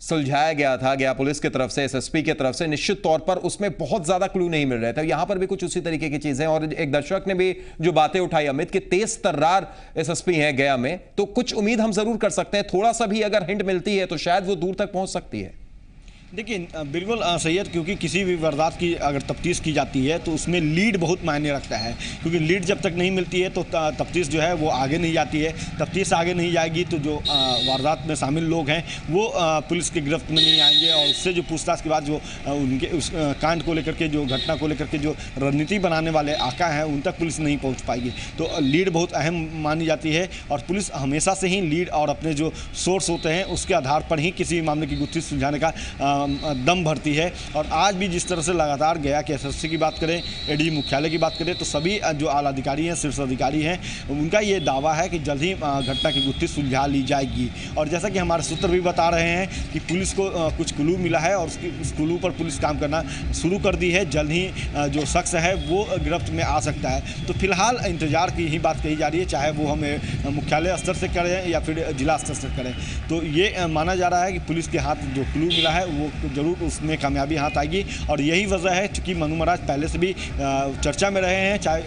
सुलझाया गया था गया पुलिस की तरफ से, एसएसपी की तरफ से, निश्चित तौर पर उसमें बहुत ज्यादा क्लू नहीं मिल रहे थे। यहां पर भी कुछ उसी तरीके की चीजें, और एक दर्शक ने भी जो बातें उठाई अमित कि तेज तर्रार एसएसपी हैं गया में, तो कुछ उम्मीद हम जरूर कर सकते हैं। थोड़ा सा भी अगर हिंट मिलती है तो शायद वो दूर तक पहुंच सकती है। देखिए बिल्कुल सैयद, क्योंकि किसी भी वारदात की अगर तफ्तीश की जाती है तो उसमें लीड बहुत मायने रखता है, क्योंकि लीड जब तक नहीं मिलती है तो तफ्तीश जो है वो आगे नहीं जाती है। तफ्तीश आगे नहीं जाएगी तो जो वारदात में शामिल लोग हैं वो पुलिस की गिरफ्त में नहीं आएंगे और उससे जो पूछताछ के बाद जो उनके उस कांड को लेकर के, जो घटना को लेकर के जो रणनीति बनाने वाले आका हैं, उन तक पुलिस नहीं पहुँच पाएगी। तो लीड बहुत अहम मानी जाती है और पुलिस हमेशा से ही लीड और अपने जो सोर्स होते हैं उसके आधार पर ही किसी मामले की गुत्थी सुलझाने का दम भरती है। और आज भी जिस तरह से लगातार गया कि एसएसपी की बात करें, एडीजी मुख्यालय की बात करें, तो सभी जो आला अधिकारी हैं, शीर्ष अधिकारी हैं, उनका ये दावा है कि जल्द ही घटना की गुत्थी सुलझा ली जाएगी। और जैसा कि हमारे सूत्र भी बता रहे हैं कि पुलिस को कुछ क्लू मिला है और उस क्लू पर पुलिस काम करना शुरू कर दी है। जल्द ही जो शख्स है वो गिरफ्त में आ सकता है। तो फिलहाल इंतजार की ही बात कही जा रही है, चाहे वो हमें मुख्यालय स्तर से करें या फिर जिला स्तर से करें। तो ये माना जा रहा है कि पुलिस के हाथ जो क्लू मिला है वो जरूर उसमें कामयाबी हाथ आएगी। और यही वजह है क्योंकि मनु महाराज पहले से भी चर्चा में रहे हैं, चाहे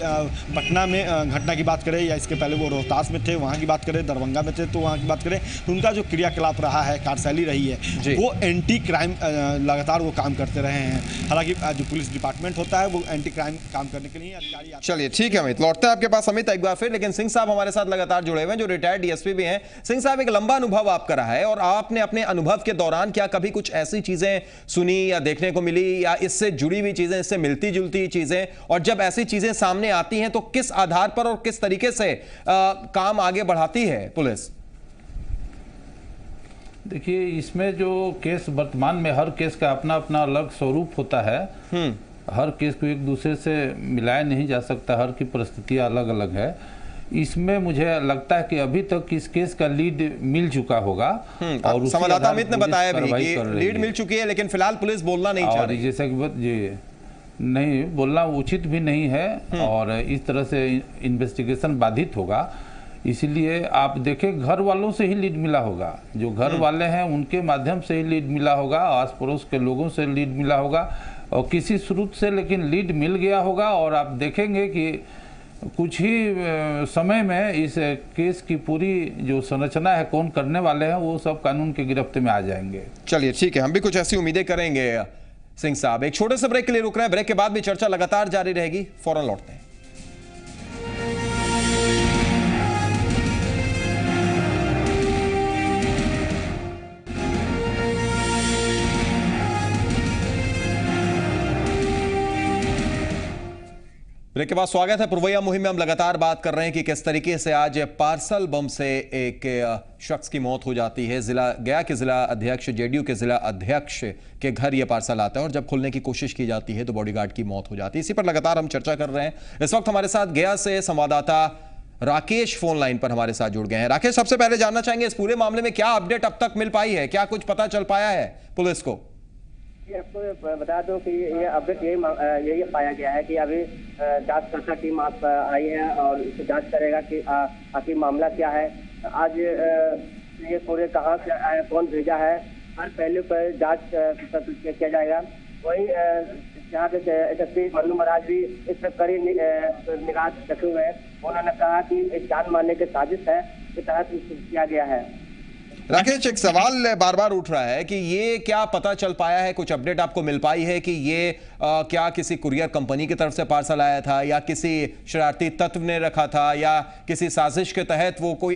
पटना में घटना की बात करें या इसके पहले वो रोहतास में थे, वहाँ की बात करें, दरभंगा में थे तो वहाँ की बात करें, तो उनका जो क्रियाकलाप रहा है, कार्यशैली रही है, वो एंटी क्राइम लगातार वो काम करते रहे हैं। हालांकि जो पुलिस डिपार्टमेंट होता है वो एंटी क्राइम काम करने के लिए अधिकारी। चलिए ठीक है अमित, लौटते हैं आपके पास अमित एक बार फिर। लेकिन सिंह साहब हमारे साथ लगातार जुड़े हुए हैं, जो रिटायर्ड डीएसपी भी हैं। सिंह साहब, एक लंबा अनुभव आपका रहा है और आपने अपने अनुभव के दौरान क्या कभी कुछ ऐसी चीजें सुनी या देखने को मिली या इससे जुड़ी हुई चीजें, इससे मिलती जुलती चीजें, और जब ऐसी चीजें सामने आती हैं तो किस आधार पर और किस तरीके से काम आगे बढ़ाती है पुलिस? देखिए, इसमें जो केस वर्तमान में, हर केस का अपना अपना अलग स्वरूप होता है। हर केस को एक दूसरे से मिलाया नहीं जा सकता, हर की परिस्थितियां अलग अलग है। इसमें मुझे लगता है कि अभी तक इस केस का लीड मिल चुका होगा और संवाददाता अमित ने बताया भी कि लीड मिल चुकी है, लेकिन फिलहाल पुलिस बोलना नहीं चाह रही। जैसा कि नहीं बोलना उचित भी नहीं है और इस तरह से इन्वेस्टिगेशन बाधित होगा। इसीलिए आप देखें, घर वालों से ही लीड मिला होगा, जो घर वाले हैं उनके माध्यम से ही लीड मिला होगा, आस पड़ोस के लोगों से लीड मिला होगा और किसी स्रोत से लेकिन लीड मिल गया होगा। और आप देखेंगे कि कुछ ही समय में इस केस की पूरी जो संरचना है, कौन करने वाले हैं, वो सब कानून की गिरफ्त में आ जाएंगे। चलिए ठीक है, हम भी कुछ ऐसी उम्मीदें करेंगे। सिंह साहब, एक छोटे से ब्रेक के लिए रुक रहे हैं, ब्रेक के बाद भी चर्चा लगातार जारी रहेगी, फौरन लौटते हैं। ब्रेक के बाद स्वागत है। पुरवैया मुहिम में हम लगातार बात कर रहे हैं कि किस तरीके से आज पार्सल बम से एक शख्स की मौत हो जाती है। गया के जिला अध्यक्ष, जेडीयू के जिला अध्यक्ष के घर ये पार्सल आता है और जब खोलने की कोशिश की जाती है तो बॉडीगार्ड की मौत हो जाती है। इसी पर लगातार हम चर्चा कर रहे हैं। इस वक्त हमारे साथ गया से संवाददाता राकेश फोन लाइन पर हमारे साथ जुड़ गए हैं। राकेश, सबसे पहले जानना चाहेंगे इस पूरे मामले में क्या अपडेट अब तक मिल पाई है, क्या कुछ पता चल पाया है पुलिस को? आपको बता दो कि ये अपडेट यही पाया गया है कि अभी जांचकर्ता टीम आप आई है और इसे जांच करेगा कि आखिर मामला क्या है। आज ये पूरे कहाँ से आया, कौन भेजा है, हर पहलू पर जांच किया जाएगा। वही यहाँ के एसएसपी मन्नू महाराज भी इस पर कड़ी निगाह रखे हुए हैं। उन्होंने कहा कि एक जान मारने की साजिश है, के तहत किया गया है। राकेश, एक सवाल बार बार उठ रहा है कि ये क्या पता चल पाया है, कुछ अपडेट आपको मिल पाई है कि ये क्या किसी कुरियर कंपनी की तरफ से पार्सल आया था या किसी शरारती तत्व ने रखा था या किसी साजिश के तहत वो कोई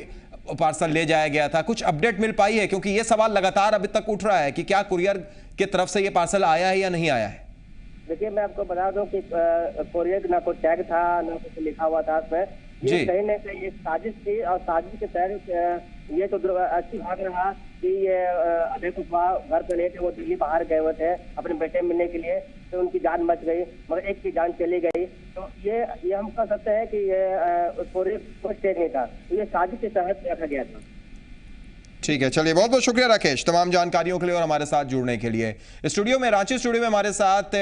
पार्सल ले जाया गया था? कुछ अपडेट मिल पाई है? क्योंकि ये सवाल लगातार अभी तक उठ रहा है कि क्या कुरियर की तरफ से ये पार्सल आया है या नहीं आया है। देखिए, मैं आपको बता दूं कि कुरियर ना कोई टैग था, ना कुछ लिखा हुआ था उसमें। ये कहीं न कहीं एक साजिश थी और साजिश के तहत ये तो अच्छी बात रहा कि ये अभय कुशवाहा घर पे नहीं थे, वो दिल्ली बाहर गए हुए थे अपने बेटे मिलने के लिए, तो उनकी जान बच गई, मगर एक की जान चली गई। तो ये हम कह सकते हैं कि ये पूरे कोई स्टेज नहीं था, ये साजिश के तहत रखा गया था। ठीक है, चलिए, बहुत बहुत शुक्रिया राकेश तमाम जानकारियों के लिए और हमारे साथ जुड़ने के लिए। स्टूडियो में, रांची स्टूडियो में हमारे साथ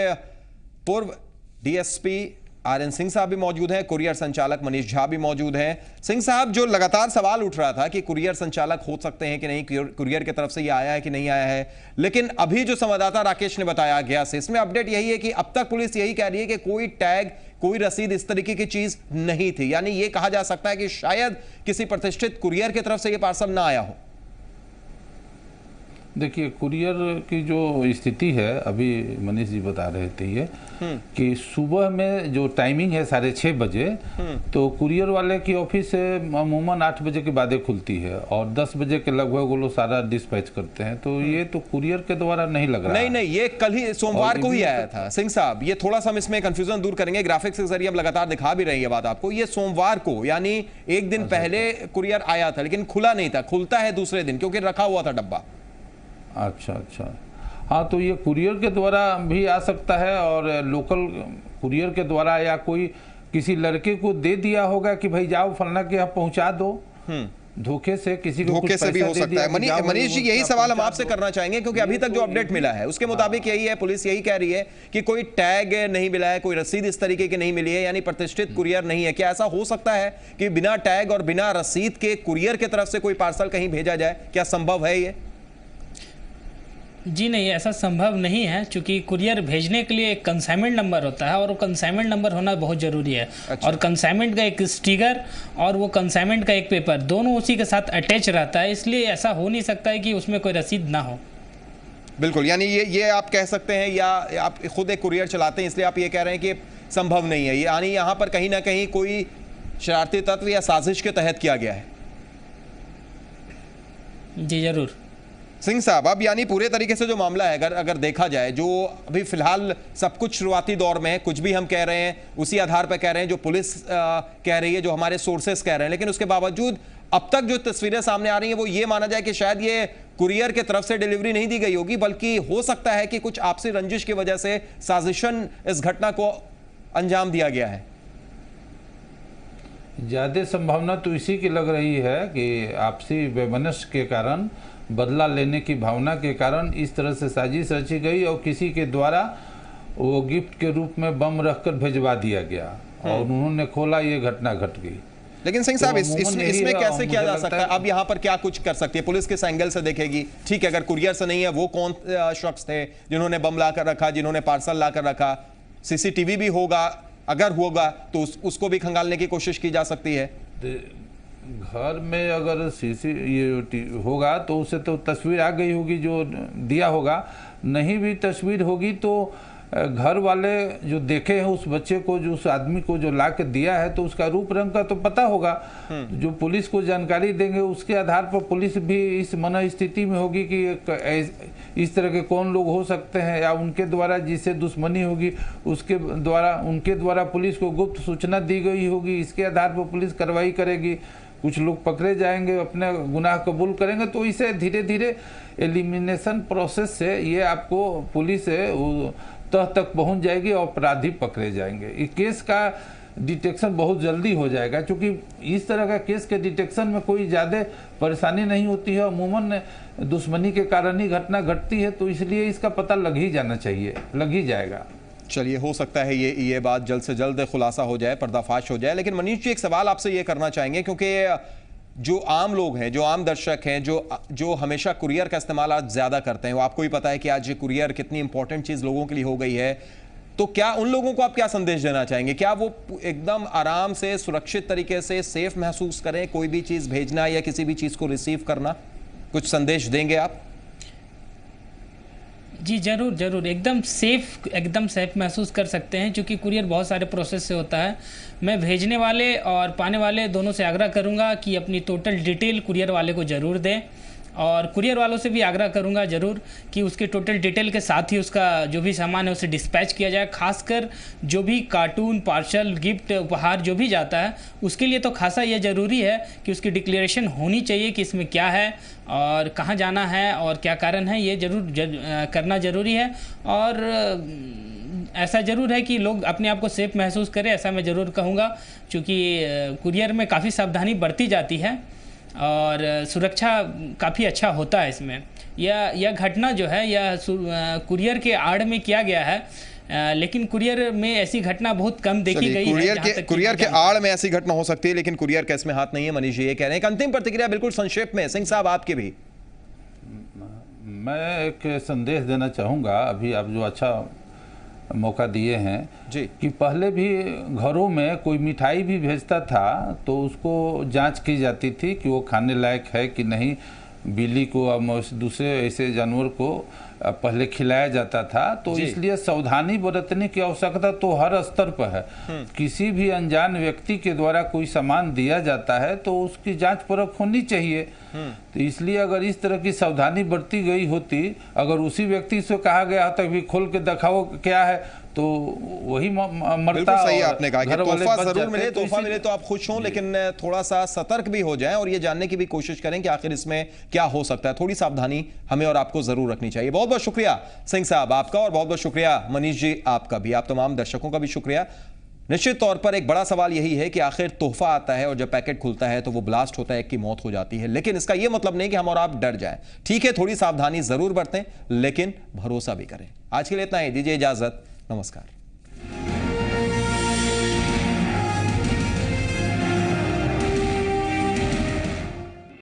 पूर्व डीएसपी आरएन सिंह साहब भी मौजूद हैं, कुरियर संचालक मनीष झा भी मौजूद हैं। सिंह साहब, जो लगातार सवाल उठ रहा था कि कुरियर संचालक हो सकते हैं कि नहीं, कुरियर की तरफ से ये आया है कि नहीं आया है, लेकिन अभी जो संवाददाता राकेश ने बताया गया से, इसमें अपडेट यही है कि अब तक पुलिस यही कह रही है कि कोई टैग, कोई रसीद इस तरीके की चीज नहीं थी। यानी ये कहा जा सकता है कि शायद किसी प्रतिष्ठित कुरियर की तरफ से ये पार्सल ना आया हो। देखिए, कुरियर की जो स्थिति है, अभी मनीष जी बता रहे थे ये कि सुबह में जो टाइमिंग है 6:30 बजे, तो कुरियर वाले की ऑफिस अमूमन 8 बजे के बाद खुलती है और 10 बजे के लगभग वो लोग सारा डिस्पैच करते हैं। तो ये तो कुरियर के द्वारा नहीं लग रहा। नहीं, ये कल ही सोमवार को ही आया था। सिंह साहब, ये थोड़ा सा हम इसमें कंफ्यूजन दूर करेंगे, ग्राफिक्स के जरिए हम लगातार दिखा भी रही है बात आपको। ये सोमवार को, यानी एक दिन पहले कुरियर आया था, लेकिन खुला नहीं था, खुलता है दूसरे दिन क्योंकि रखा हुआ था डब्बा। अच्छा, हाँ, तो ये कुरियर के द्वारा भी आ सकता है और लोकल कुरियर के द्वारा या कोई किसी लड़के को दे दिया होगा कि भाई जाओ फलना के यहाँ पहुंचा दो, धोखे से किसी को धोखे से भी हो सकता है। मनीष जी, यही सवाल हम आपसे करना चाहेंगे क्योंकि अभी तक जो अपडेट मिला है उसके मुताबिक यही है, पुलिस यही कह रही है कि कोई टैग नहीं मिला है, कोई रसीद इस तरीके की नहीं मिली है, यानी प्रतिष्ठित कुरियर नहीं है। क्या ऐसा हो सकता है कि बिना टैग और बिना रसीद के कुरियर की तरफ से कोई पार्सल कहीं भेजा जाए? क्या संभव है ये? जी नहीं, ऐसा संभव नहीं है, क्योंकि कुरियर भेजने के लिए एक कंसाइनमेंट नंबर होता है और वो कंसाइनमेंट नंबर होना बहुत ज़रूरी है। अच्छा। और कंसाइनमेंट का एक स्टिकर और वो कंसाइनमेंट का एक पेपर, दोनों उसी के साथ अटैच रहता है, इसलिए ऐसा हो नहीं सकता है कि उसमें कोई रसीद ना हो। बिल्कुल, यानी ये आप कह सकते हैं, या आप खुद एक कुरियर चलाते हैं इसलिए आप ये कह रहे हैं कि संभव नहीं है, यानी यहाँ पर कहीं ना कहीं कोई शरारती तत्व या साजिश के तहत किया गया है। जी जरूर। सिंह साहब, अब यानी पूरे तरीके से जो मामला है, अगर देखा जाए, जो अभी फिलहाल सब कुछ शुरुआती दौर में है, कुछ भी हम कह रहे हैं उसी आधार पर कह रहे हैं जो पुलिस कह रही है, जो हमारे सोर्सेस कह रहे हैं, लेकिन उसके बावजूद अब तक जो तस्वीरें सामने आ रही हैं वो ये माना जाए कि शायद ये कुरियर की तरफ से डिलीवरी नहीं दी गई होगी, बल्कि हो सकता है कि कुछ आपसी रंजिश की वजह से साजिशन इस घटना को अंजाम दिया गया है। ज्यादा संभावना तो इसी की लग रही है कि आपसी वैमनस्य के कारण, बदला लेने की भावना के कारण इस तरह से साजिश रची गई और किसी के द्वारा वो गिफ्ट के रूप में बम रखकर भिजवा दिया गया और उन्होंने खोला, ये घटना घट गई। लेकिन सिंह साहब, इसमें कैसे किया जा सकता है? अब यहाँ पर क्या कुछ कर सकती है पुलिस? किस एंगल से देखेगी? ठीक है, अगर कुरियर से नहीं है, वो कौन शख्स थे जिन्होंने बम लाकर रखा, जिन्होंने पार्सल लाकर रखा? सीसीटीवी भी होगा, अगर होगा तो उसको भी खंगालने की कोशिश की जा सकती है। घर में अगर ये होगा तो उसे तो तस्वीर आ गई होगी जो दिया होगा, नहीं भी तस्वीर होगी तो घर वाले जो देखे हैं उस बच्चे को, जो उस आदमी को जो ला के दिया है, तो उसका रूप रंग का तो पता होगा। जो पुलिस को जानकारी देंगे उसके आधार पर पुलिस भी इस मन स्थिति में होगी कि इस तरह के कौन लोग हो सकते हैं, या उनके द्वारा जिससे दुश्मनी होगी उनके द्वारा पुलिस को गुप्त सूचना दी गई होगी। इसके आधार पर पुलिस कार्रवाई करेगी, कुछ लोग पकड़े जाएंगे, अपने गुनाह कबूल करेंगे। तो इसे धीरे धीरे एलिमिनेशन प्रोसेस से ये आपको पुलिस तह तक पहुंच जाएगी और अपराधी पकड़े जाएंगे। इस केस का डिटेक्शन बहुत जल्दी हो जाएगा, क्योंकि इस तरह का केस के डिटेक्शन में कोई ज़्यादा परेशानी नहीं होती है। अमूमन दुश्मनी के कारण ही घटना घटती है, तो इसलिए इसका पता लग ही जाना चाहिए, लग ही जाएगा। चलिए, हो सकता है ये बात जल्द से जल्द खुलासा हो जाए, पर्दाफाश हो जाए। लेकिन मनीष जी, एक सवाल आपसे ये करना चाहेंगे, क्योंकि जो आम लोग हैं, जो आम दर्शक हैं, जो हमेशा कुरियर का इस्तेमाल आज ज़्यादा करते हैं, वो आपको ही पता है कि आज कुरियर कितनी इंपॉर्टेंट चीज़ लोगों के लिए हो गई है, तो क्या उन लोगों को आप क्या संदेश देना चाहेंगे? क्या वो एकदम आराम से, सुरक्षित तरीके से सेफ महसूस करें कोई भी चीज़ भेजना या किसी भी चीज़ को रिसीव करना? कुछ संदेश देंगे आप? जी जरूर जरूर, एकदम सेफ महसूस कर सकते हैं, क्योंकि कुरियर बहुत सारे प्रोसेस से होता है। मैं भेजने वाले और पाने वाले दोनों से आग्रह करूंगा कि अपनी टोटल डिटेल कुरियर वाले को ज़रूर दें, और कुरियर वालों से भी आग्रह करूंगा ज़रूर कि उसके टोटल डिटेल के साथ ही उसका जो भी सामान है उसे डिस्पैच किया जाए। खासकर जो भी कार्टून, पार्सल, गिफ्ट, उपहार जो भी जाता है, उसके लिए तो खासा यह ज़रूरी है कि उसकी डिक्लेरेशन होनी चाहिए कि इसमें क्या है और कहाँ जाना है और क्या कारण है। ये करना ज़रूरी है, और ऐसा ज़रूर है कि लोग अपने आप को सेफ महसूस करें, ऐसा मैं ज़रूर कहूँगा, क्योंकि कुरियर में काफ़ी सावधानी बरती जाती है और सुरक्षा काफ़ी अच्छा होता है इसमें। यह घटना जो है यह कुरियर के आड़ में किया गया है, लेकिन कुरियर में ऐसी घटना बहुत कम देखी गई है। कुरियर के आड़ में ऐसी घटना हो सकती है, लेकिन कुरियर केस में हाथ नहीं है। मनीष जी ये कह रहे हैं। एक अंतिम प्रतिक्रिया बिल्कुल संक्षेप में, सिंह साहब आपके भी। मैं एक संदेश देना चाहूँगा, अभी आप जो अच्छा मौका दिए हैं जी, कि पहले भी घरों में कोई मिठाई भी भेजता था तो उसको जांच की जाती थी कि वो खाने लायक है कि नहीं। बिल्ली को और दूसरे ऐसे जानवर को पहले खिलाया जाता था, तो इसलिए सावधानी बरतने की आवश्यकता तो हर स्तर पर है। किसी भी अनजान व्यक्ति के द्वारा कोई सामान दिया जाता है तो उसकी जांच परख होनी चाहिए। तो इसलिए अगर इस तरह की सावधानी बरती गई होती, अगर उसी व्यक्ति से कहा गया होता कि खोल के दिखाओ क्या है, तो वही मरता। सही आपने कहा कि तोहफा जरूर मिले, तोहफा मिले तो आप खुश हों, लेकिन थोड़ा सा सतर्क भी हो जाएं और ये जानने की भी कोशिश करें कि आखिर इसमें क्या हो सकता है। थोड़ी सावधानी हमें और आपको जरूर रखनी चाहिए। बहुत बहुत शुक्रिया सिंह साहब आपका, और बहुत बहुत शुक्रिया मनीष जी आपका भी। आप तमाम दर्शकों का भी शुक्रिया। निश्चित तौर पर एक बड़ा सवाल यही है कि आखिर तोहफा आता है और जब पैकेट खुलता है तो वो ब्लास्ट होता है, एक की मौत हो जाती है। लेकिन इसका यह मतलब नहीं कि हम और आप डर जाएं। ठीक है, थोड़ी सावधानी जरूर बरतें, लेकिन भरोसा भी करें। आज के लिए इतना ही, दीजिए इजाजत, नमस्कार।